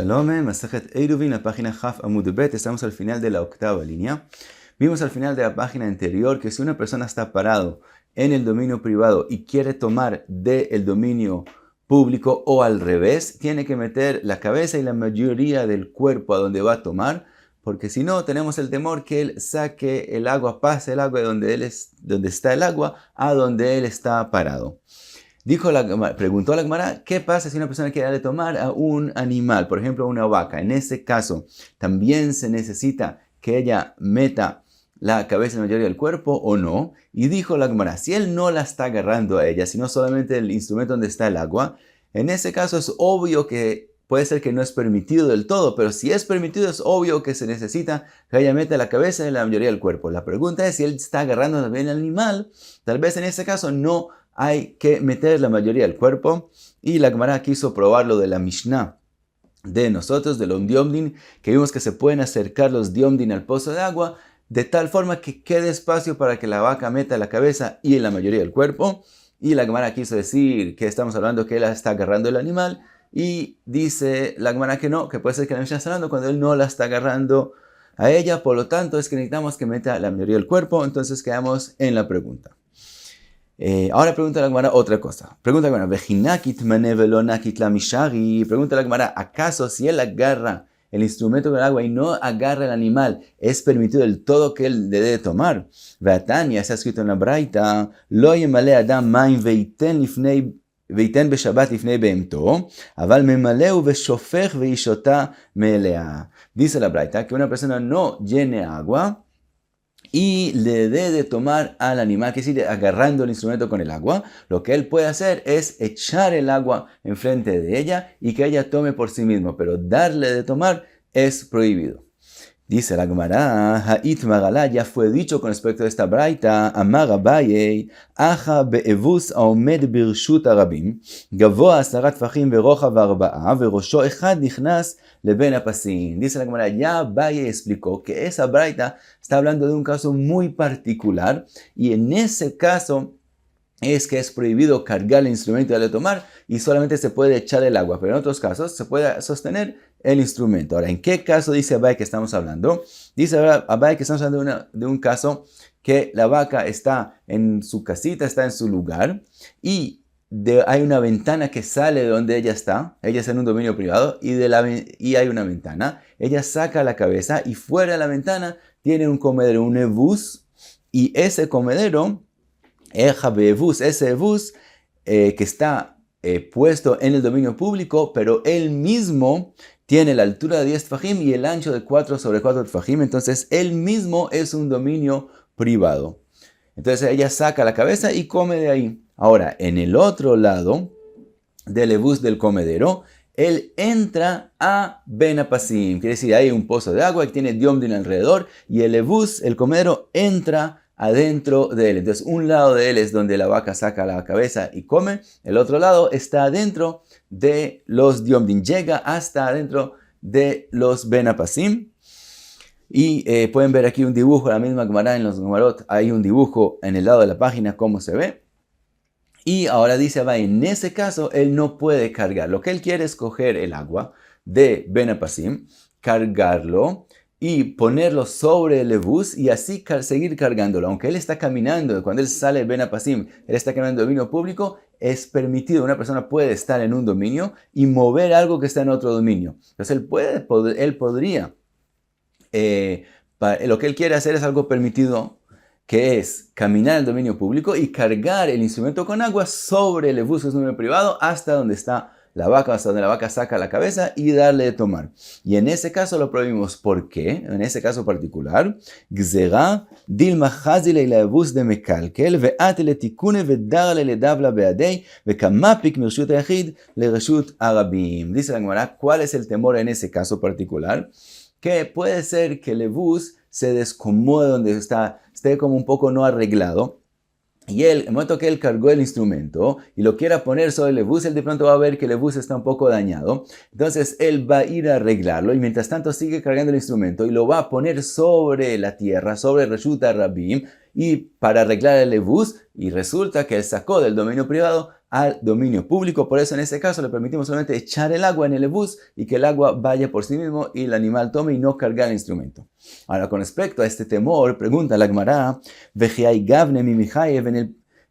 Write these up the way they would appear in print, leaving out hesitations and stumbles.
Shalom, Masajet Eiruvin, la página Haf Amud Bet. Estamos al final de la octava línea. Vimos al final de la página anterior que si una persona está parado en el dominio privado y quiere tomar del dominio público o al revés, tiene que meter la cabeza y la mayoría del cuerpo a donde va a tomar, porque si no tenemos el temor que él saque el agua, pase el agua de donde está el agua a donde él está parado. Preguntó la Gemara, ¿qué pasa si una persona quiere darle tomar a un animal, por ejemplo a una vaca? En ese caso, ¿también se necesita que ella meta la cabeza y la mayoría del cuerpo o no? Y dijo la Gemara, si él no la está agarrando a ella, sino solamente el instrumento donde está el agua, en ese caso es obvio que puede ser que no es permitido del todo, pero si es permitido es obvio que se necesita que ella meta la cabeza y la mayoría del cuerpo. La pregunta es si él está agarrando también al animal, tal vez en ese caso no hay que meter la mayoría del cuerpo. Y la Gemara quiso probar lo de la Mishnah de nosotros, de los diomdin, que vimos que se pueden acercar los diomdin al pozo de agua, de tal forma que quede espacio para que la vaca meta la cabeza y la mayoría del cuerpo. Y la Gemara quiso decir que estamos hablando que él está agarrando el animal, y dice la Gemara que no, que puede ser que la Mishnah está hablando cuando él no la está agarrando a ella, por lo tanto es que necesitamos que meta la mayoría del cuerpo. Entonces quedamos en la pregunta. Ahora pregunta la Gemara otra cosa. Pregunta la Gemara, pregunta la Gemara, ¿acaso si él agarra el instrumento con el agua y no agarra el animal, es permitido del todo que él le debe tomar? Veatania, se ha escrito en la Braita, lo yemale adam maim veiten beshabbat lifnei behemto, aval memaleu veshofech veishota meelea. Dice la Braita que una persona no llene agua y le dé de tomar al animal, que sigue agarrando el instrumento con el agua. Lo que él puede hacer es echar el agua enfrente de ella y que ella tome por sí mismo, pero darle de tomar es prohibido. Dice la Gemara, Ha'it Magala, ya fue dicho con respecto a esta braita, Amar Abaye, Acha be'evus aomed birshut arabim, gavoa 10 tfachim verochav 4, verosho echad nichnas leben hapasim. Dice la Gemara, ya Abaye explicó que esa braita está hablando de un caso muy particular, y en ese caso es que es prohibido cargar el instrumento y darle a tomar, y solamente se puede echar el agua, pero en otros casos se puede sostener el instrumento. Ahora, ¿en qué caso dice Abaye que estamos hablando? Dice Abaye que estamos hablando de un caso que la vaca está en su casita, está en su lugar, y hay una ventana que sale de donde ella está en un dominio privado, y hay una ventana, ella saca la cabeza y fuera de la ventana tiene un comedero, un evus, y ese comedero, ese evus que está puesto en el dominio público, pero él mismo tiene la altura de 10 tfajim y el ancho de 4 sobre 4 tfajim, entonces él mismo es un dominio privado. Entonces ella saca la cabeza y come de ahí. Ahora, en el otro lado del evus del comedero, él entra a Ben Hapasim, quiere decir, hay un pozo de agua que tiene diomdin alrededor, y el evus, el comedero, entra adentro de él. Entonces, un lado de él es donde la vaca saca la cabeza y come, el otro lado está adentro de los diomdin, llega hasta adentro de los Ben Hapasim. Y pueden ver aquí un dibujo, la misma Gemara en los Gemarot, hay un dibujo en el lado de la página, cómo se ve. Y ahora dice Abaye, en ese caso él no puede cargar. Lo que él quiere es coger el agua de Ben Hapasim, cargarlo y ponerlo sobre el evus y así seguir cargándolo. Aunque él está caminando, cuando él sale de Ben Hapasim, él está caminando en dominio público, es permitido. Una persona puede estar en un dominio y mover algo que está en otro dominio. Entonces él podría, lo que él quiere hacer es algo permitido, que es caminar en el dominio público y cargar el instrumento con agua sobre el evus, que es un dominio privado, hasta donde está la vaca, hasta donde la vaca saca la cabeza, y darle de tomar. Y en ese caso lo prohibimos. ¿Por qué? En ese caso particular, Gzera dilma chazile la evus de mekalkel ve'atele tikune ve'darle le dabla beadei ve'kamapik mirshut ayachid le reshut arabim. Dice la Gemara, ¿cuál es el temor en ese caso particular? Que puede ser que el evus se descomode donde esté como un poco no arreglado, y él, en el momento que él cargó el instrumento y lo quiera poner sobre el evus, él de pronto va a ver que el evus está un poco dañado, entonces él va a ir a arreglarlo, y mientras tanto sigue cargando el instrumento y lo va a poner sobre la tierra, sobre Reshut Arabim, y para arreglar el evus, y resulta que él sacó del dominio privado al dominio público. Por eso en este caso le permitimos solamente echar el agua en el levuz y que el agua vaya por sí mismo y el animal tome y no cargar el instrumento. Ahora, con respecto a este temor, pregunta la Gemara,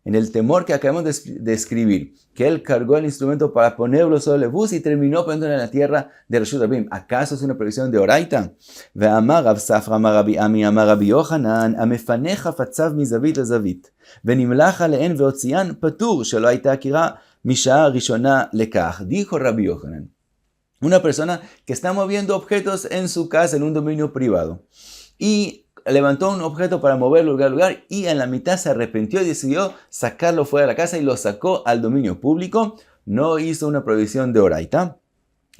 en el temor que acabamos de escribir, que él cargó el instrumento para ponerlo sobre el levuz y terminó poniéndolo en la tierra de Reshut Rabim. ¿Acaso es una previsión de Oraita? Ve'amar Rav Safra amar Rabbi Ami amar Rabbi Yochanan amefanecha fatzav mizavit lezavit ונמלח עליהן והוציאן פטור שלא הייתה עקירה משעה ראשונה לכך. Dijo Rabbi Yochanan, una persona que está moviendo objetos en su casa en un dominio privado y levantó un objeto para moverlo de lugar a lugar y en la mitad se arrepintió y decidió sacarlo fuera de la casa y lo sacó al dominio público, no hizo una prohibición de Oraita,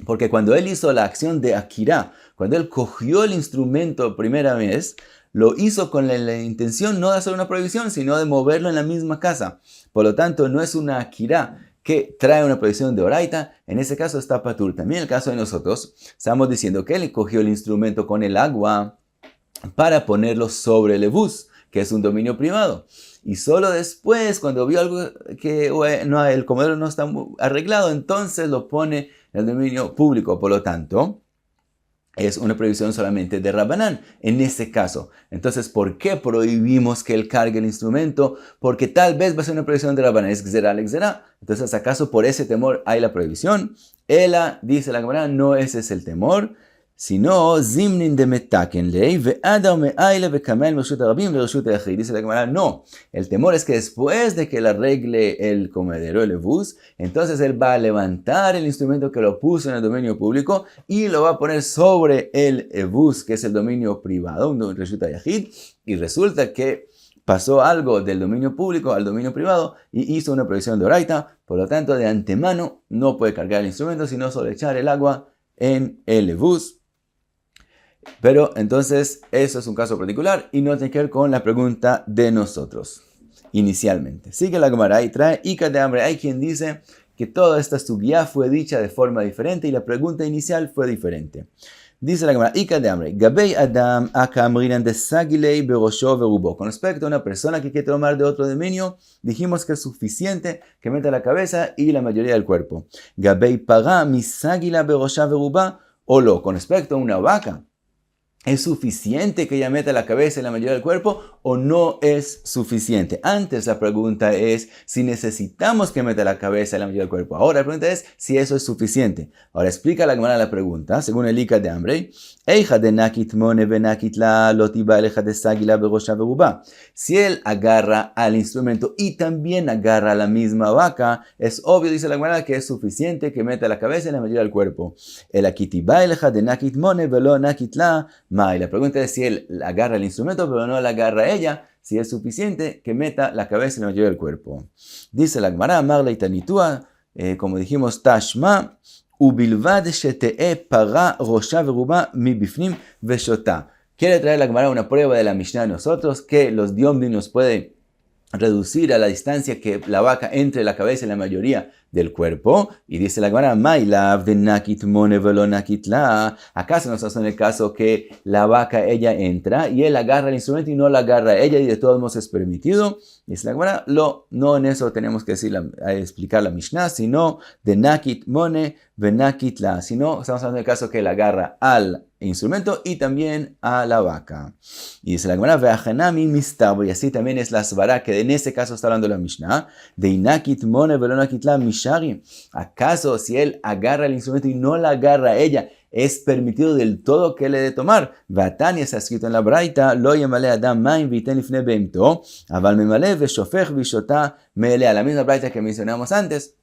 porque cuando él hizo la acción de Akira, cuando él cogió el instrumento primera vez, lo hizo con la intención no de hacer una prohibición, sino de moverlo en la misma casa. Por lo tanto, no es una Akira que trae una prohibición de Oraita. En ese caso está patur. También en el caso de nosotros, estamos diciendo que él cogió el instrumento con el agua para ponerlo sobre el levuz, que es un dominio privado. Y solo después, cuando vio algo que no, el comedor no está arreglado, entonces lo pone en el dominio público. Por lo tanto, es una prohibición solamente de Rabbanán en ese caso. Entonces, ¿por qué prohibimos que él cargue el instrumento? Porque tal vez va a ser una prohibición de Rabbanán. Es Gzerá le Gzerá. Entonces, ¿acaso por ese temor hay la prohibición? Ela, dice la Gemara, no ese es el temor, sino zimnin de metaken ley ve'adar me'ayle ve'kamel mershut harabim ve'reshut hayachid. Dice la Gemara, no. El temor es que después de que él arregle el comedero, el levuz, entonces él va a levantar el instrumento que lo puso en el dominio público y lo va a poner sobre el levuz, que es el dominio privado, un reshut hayachid, y resulta que pasó algo del dominio público al dominio privado y hizo una prohibición de Oraita. Por lo tanto, de antemano no puede cargar el instrumento, sino solo echar el agua en el levuz. Pero entonces eso es un caso particular y no tiene que ver con la pregunta de nosotros inicialmente. Sigue la Gemara y trae Ika de hambre. Hay quien dice que toda esta sugya fue dicha de forma diferente y la pregunta inicial fue diferente. Dice la Gemara, Ika de hambre, Gabei Adam akamrinan de sagilei berosho verubo. Con respecto a una persona que quiere tomar de otro dominio, dijimos que es suficiente que meta la cabeza y la mayoría del cuerpo. Gabei para misagila berosha veruba o lo. Con respecto a una vaca, ¿es suficiente que ella meta la cabeza y la mayoría del cuerpo o no es suficiente? Antes la pregunta es si necesitamos que meta la cabeza y la mayoría del cuerpo. Ahora la pregunta es si eso es suficiente. Ahora explica la Gemara la pregunta, según el Ika de hambre. Si él agarra al instrumento y también agarra a la misma vaca, es obvio, dice la Gemara, que es suficiente que meta la cabeza y la mayoría del cuerpo. El akitiba eleja de nakit mone velo nakit la. Y la pregunta es si él agarra el instrumento pero no la agarra a ella, si es suficiente que meta la cabeza y la mayoría del cuerpo. Dice la Gemara, Marla y Tanitua, como dijimos, Tashma, ubilvad shete'e para rosha veruba mi bifnim veshota. Quiere traer la Gemara una prueba de la Mishnah a nosotros, que los diomdim nos puede reducir a la distancia que la vaca entre la cabeza y la mayoría del cuerpo. Y dice la Gemara, ¿acaso no estás en el caso que la vaca ella entra y él agarra el instrumento y no la agarra ella y de todos modos es permitido? Dice la Gemara, no en eso tenemos que explicar la Mishnah, sino de nakit mone venakit la, sino estamos hablando del caso que él agarra al instrumento y también a la vaca. Y dice la Gemara, ve'achanami mistabo, y así también es la svara que en este caso está hablando la Mishnah, de inakit mone velonakit la mishari. ¿Acaso si él agarra el instrumento y no la agarra a ella, es permitido del todo que le dé tomar? Vatania está escrito en la Braita, lo yemale adam maim viten lifne beimto, aval memale veshofech vishota melea. La misma Braita que mencionamos antes.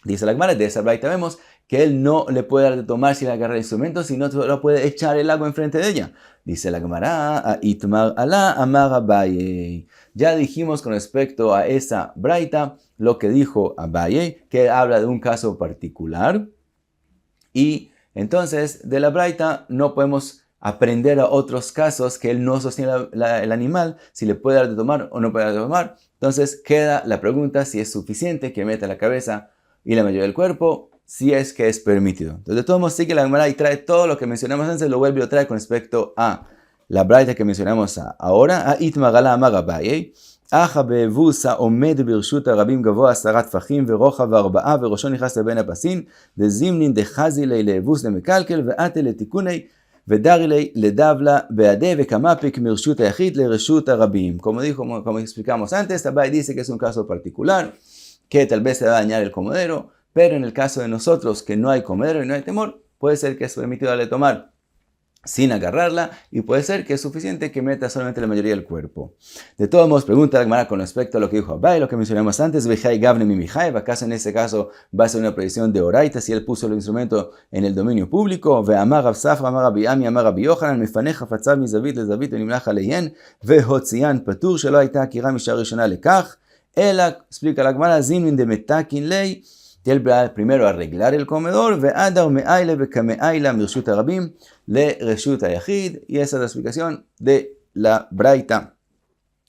Dice la Gemara, de esa Braita vemos que él no le puede dar de tomar si le agarra el instrumento, sino solo puede echar el agua enfrente de ella. Dice la Gemara, itmar ala amar Abaye. Ya dijimos con respecto a esa Braita lo que dijo Abaye, que habla de un caso particular. Y entonces de la Braita no podemos aprender a otros casos que él no sostiene el animal, si le puede dar de tomar o no puede dar de tomar. Entonces queda la pregunta si es suficiente que meta la cabeza y la mayoría del cuerpo, si es que es permitido. Entonces, de todos modos, sigue la Gemara y trae todo lo que mencionamos antes, lo vuelve a traer con respecto a la Braita que mencionamos ahora, a Itmagala Amar Abaye, Aja bevus העומד ברשות הרבים גבוה 10 טפחים ורוחב 4 וראשו נכנס לבין הפסים דזימנין דחזי לי לאבוס למקלקל ואתה לתיקוני ודרי לי לדבלה בעדי וכמפיק מרשות היחיד לרשות הרבים. Como explicamos antes, Abai dice que es un caso particular, que tal vez se va a dañar el comedero, pero en el caso de nosotros que no hay comedero y no hay temor, puede ser que es permitido darle tomar sin agarrarla y puede ser que es suficiente que meta solamente la mayoría del cuerpo. De todos modos, pregunta la Gemara con respecto a lo que dijo Abai, lo que mencionamos antes, Vejai Gavne Mimijai, ¿acaso en ese caso va a ser una prohibición de oraita si él puso el instrumento en el dominio público? Ve'amar Rav Safra, amar Rabbi Ami, amar Rabbi Yochanan, mefaneja fatzav mizavit lezavit venimlach aleihen, vehotzian patur shelo hayta akira misha rishona lekach, ela, explica la Gemara, zimnin de metakin lei, él va primero a arreglar el comedor, ve'adar me'aile ve'kame'aila mirshut harabim le reshut hayachid, y esa es la explicación de la braita.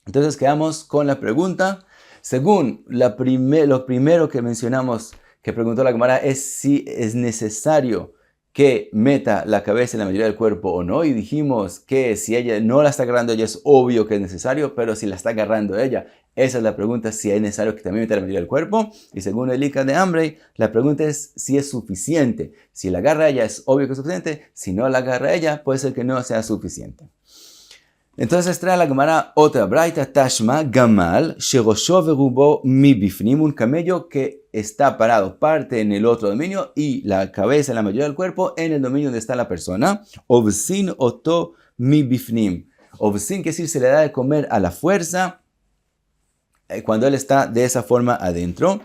Entonces quedamos con la pregunta, según lo primero que mencionamos, que preguntó la Gemara, es si es necesario que meta la cabeza en la mayoría del cuerpo o no, y dijimos que si ella no la está agarrando ella es obvio que es necesario, pero si la está agarrando ella, esa es la pregunta, si es necesario que también meta la mayoría del cuerpo. Y según el Ika de Amrei, la pregunta es si es suficiente. Si la agarra ella es obvio que es suficiente, si no la agarra ella puede ser que no sea suficiente. Entonces trae la Gemara otra braita, Tashma Gamal, Shirosho Verubo Mi Bifnim, un camello que está parado, parte en el otro dominio y la cabeza, la mayoría del cuerpo, en el dominio donde está la persona. Ovsin Oto Mi Bifnim. Ovsin, que decir, se le da de comer a la fuerza cuando él está de esa forma adentro.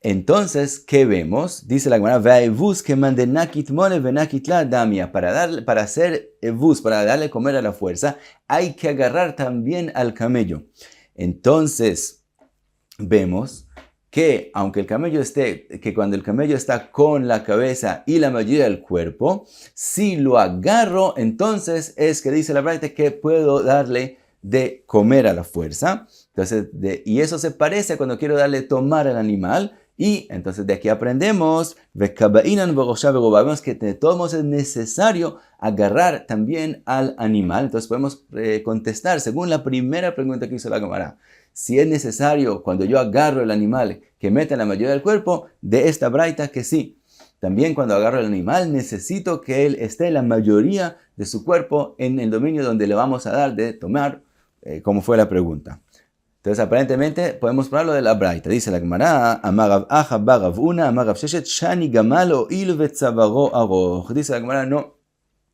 Entonces, ¿qué vemos? Dice la Gemara, Vaevus que mande nakit mone venakitla damia. Para hacer evus, para darle comer a la fuerza, hay que agarrar también al camello. Entonces, vemos que aunque el camello que cuando el camello está con la cabeza y la mayoría del cuerpo, si lo agarro, entonces es que dice la braita que puedo darle de comer a la fuerza. Entonces, y eso se parece a cuando quiero darle tomar al animal. Y entonces de aquí aprendemos vemos que de todos modos es necesario agarrar también al animal. Entonces podemos contestar según la primera pregunta que hizo la Gemara. Si es necesario cuando yo agarro el animal que meta la mayoría del cuerpo, de esta braita que sí. También cuando agarro el animal necesito que él esté la mayoría de su cuerpo en el dominio donde le vamos a dar de tomar, como fue la pregunta. Entonces, aparentemente, podemos probar lo de la braita. Dice la Gemara, Amarav Aja Barav Una, Amarav Sheshet, Shani Gamalo Il Vetzavaro Aroch. Dice la Gemara, no,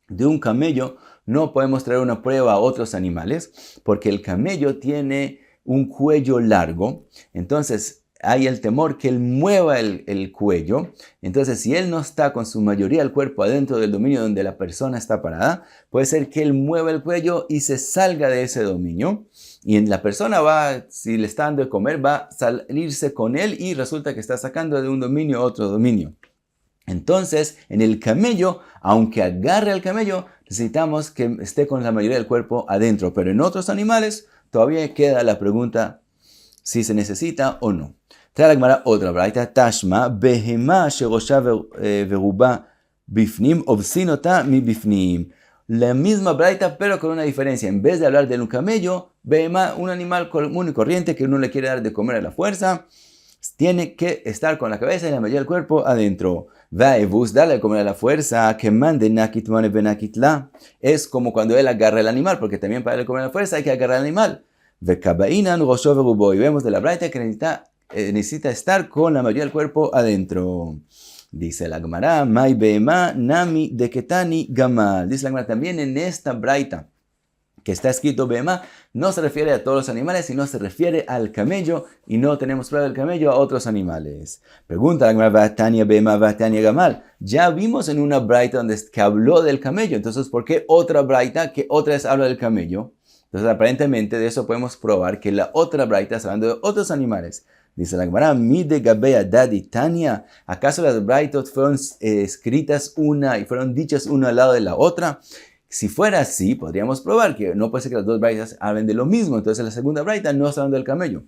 de un camello no podemos traer una prueba a otros animales, porque el camello tiene un cuello largo. Entonces, hay el temor que él mueva el cuello. Entonces, si él no está con su mayoría del cuerpo adentro del dominio donde la persona está parada, puede ser que él mueva el cuello y se salga de ese dominio. Y la persona si le está dando de comer, va a salirse con él y resulta que está sacando de un dominio a otro dominio. Entonces, en el camello, aunque agarre al camello, necesitamos que esté con la mayoría del cuerpo adentro. Pero en otros animales, todavía queda la pregunta si se necesita o no. Trae la Gemara otra braita, Tashma, Behema Sherosha Veruba Bifnim, Obsinota Mi Bifnim. La misma braita, pero con una diferencia. En vez de hablar de un camello, Behema, un animal común y corriente que uno le quiere dar de comer a la fuerza, tiene que estar con la cabeza y la mayoría del cuerpo adentro. Vaevus, darle de comer a la fuerza, que mande nakit mone benakitla. Es como cuando él agarra el animal, porque también para darle de comer a la fuerza hay que agarrar al animal. Vekabainan rosho verubo. Y vemos de la braita que necesita estar con la mayoría del cuerpo adentro. Dice la Gemara, Mai Behema Nami Deketani Gamal. Dice la Gemara, también en esta braita que está escrito Behema, no se refiere a todos los animales, sino se refiere al camello, y no tenemos prueba del camello a otros animales. Pregunta la Gemara, Vatania Behema, Vatania Gamal. Ya vimos en una braita que habló del camello, entonces ¿por qué otra braita que otra vez habla del camello? Entonces aparentemente de eso podemos probar que la otra braita está hablando de otros animales. Dice la Gemara, Mide Gabea Dadi Tania. ¿Acaso las braitot fueron escritas una y fueron dichas una al lado de la otra? Si fuera así, podríamos probar que no puede ser que las dos braitas hablen de lo mismo. Entonces la segunda braita no está hablando del camello.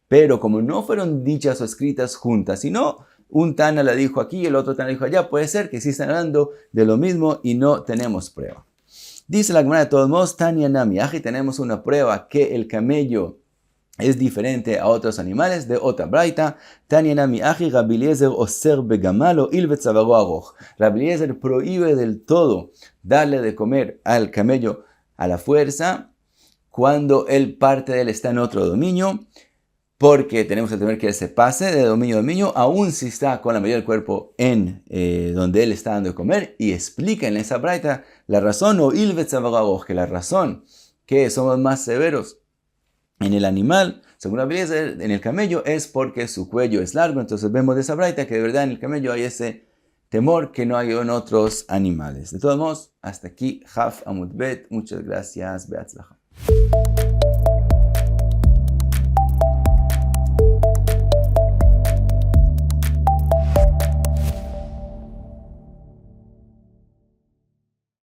Pero como no fueron dichas o escritas juntas, sino un Tana la dijo aquí y el otro Tana la dijo allá, puede ser que sí están hablando de lo mismo y no tenemos prueba. Dice la Gemara, de todos modos, Tania Nami, aquí tenemos una prueba que el camello es diferente a otros animales de otra braita. Tanyana mi aji Rabbi Eliezer oser begamalo il betzavaro aroj. Rabbi Eliezer prohíbe del todo darle de comer al camello a la fuerza cuando parte de él está en otro dominio, porque tenemos que temer que él se pase de dominio a dominio, aun si está con la mayoría del cuerpo en donde él está dando de comer, y explica en esa braita la razón, o il betzavaro aroj, que la razón que somos más severos en el animal, según la belleza, en el camello, es porque su cuello es largo. Entonces vemos de esa braita que de verdad en el camello hay ese temor que no hay en otros animales. De todos modos, hasta aquí, Haf Amud Bet. Muchas gracias. Beatzlacha.